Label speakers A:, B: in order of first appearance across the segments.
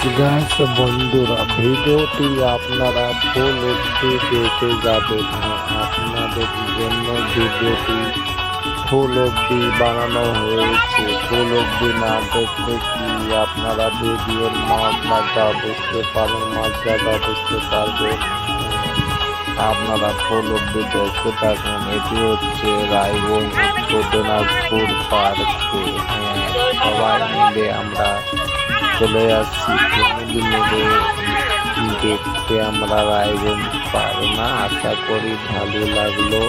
A: Guys বন্ধুরা, ভিডিওটি আপনারা ফুল অবধি দেখে যাবেন। আপনাদের জন্য ভিডিওটি ফুল অবধি বানানো হয়েছে। ফুল অবধি না দেখলে কি আপনারা ভিডিওর মজাটা বুঝতে পারবেন। আপনারা ফুল অবধি দেখতে থাকুন। এটি হচ্ছে রায়গঞ্জ উত্তর দিনাজপুর পার্কে। সবাই মিলে আমরা চলে আসছি ফ্যামিলি মিলে দেখতে আমরা রায়গঞ্জ পার্ক না। আশা করি ভালো লাগলো,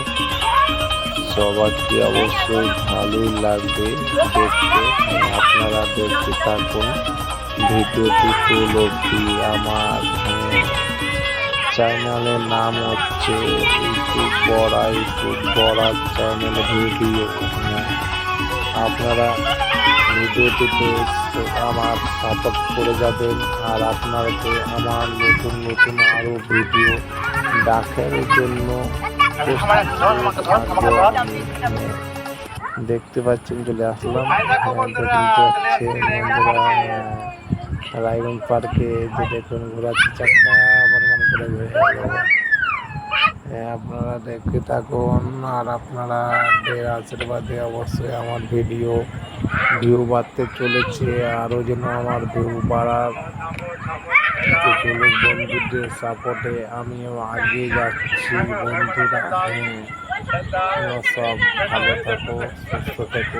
A: সবাইকে অবশ্যই ভালোই লাগবে দেখতে। আপনারা দেখতে থাকুন ভিডিওটি ফুল অবধি। আমার চ্যানেলের নাম হচ্ছে ইউটিউব বড়া চ্যানেল ভিডিও। আপনারা ভিডিওটিতে আমার সাপোর্ট করে যাবেন, আর আপনাকে আমার নতুন আরও ভিডিও দেখার জন্য দেখতে পাচ্ছেন চলে আসলাম। রায়গঞ্জ পার্কে যে দেখুন ঘোরাচ্ছে চারটা আবার মনে করে আপনারা দেখতে থাকুন। আর আপনাদের আশীর্বাদে অবশ্যই আমার ভিউ বাড়তে চলেছে। আরও যেন আমার ভিউ বাড়ার বন্ধুদের সাপোর্টে আমিও আগে যাচ্ছি। বন্ধুরা সব ভালো থাকো, সুস্থ থাকো।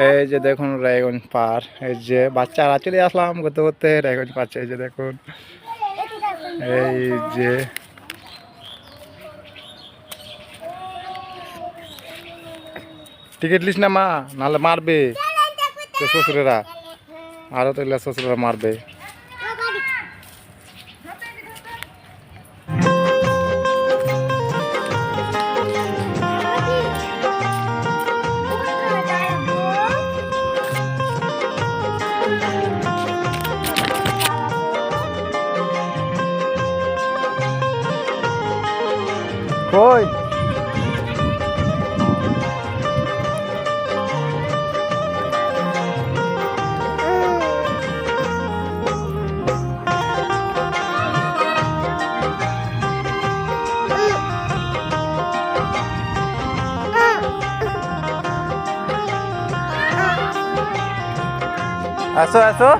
A: এই যে দেখুন রায়গঞ্জ পার, এই যে বাচ্চারা চলে আসলাম করতে করতে রায়গঞ্জ পাচ্ছে। এই যে দেখুন, এই যে টিকিট লিস না মা, নাহলে মারবে তো শ্বশুরেরা, আরো তো শ্বশুরেরা মারবে। কই আসো আসো,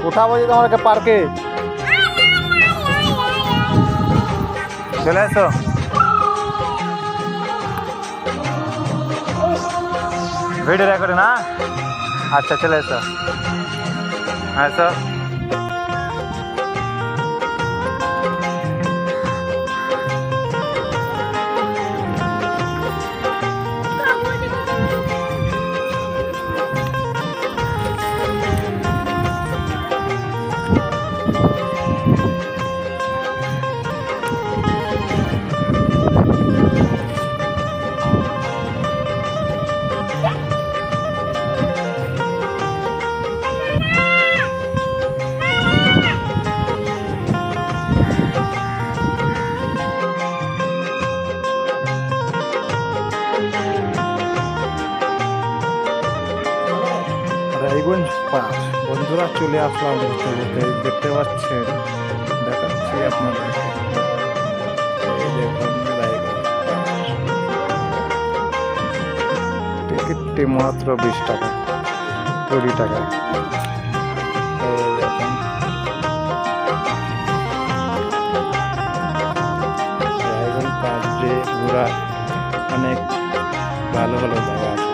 A: উঠাবো যে তোমাকে পার্কে, চলে আসো। ভিডিও রেকর্ড না, আচ্ছা চলে এসো, আসো। রায়গঞ্জ পার্ক বন্ধুরা চলে আসলাম দেখতে পাচ্ছেন, দেখাচ্ছি আপনাদেরকে। এই দেখুন রায়গঞ্জ টিকিটটি মাত্র 20 টাকা, 20 টাকা। এই দেখুন রায়গঞ্জ পার্কে ঘোরা অনেক ভালো জায়গা আছে।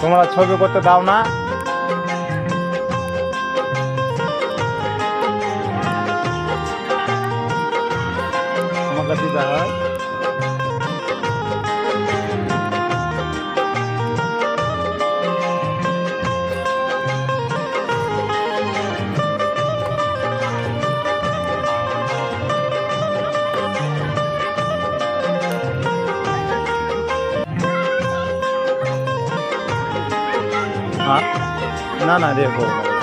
A: তোমরা ছবি করতে দাও না? আমাকে দিতে হয়। হ্যাঁ, না না রেখো।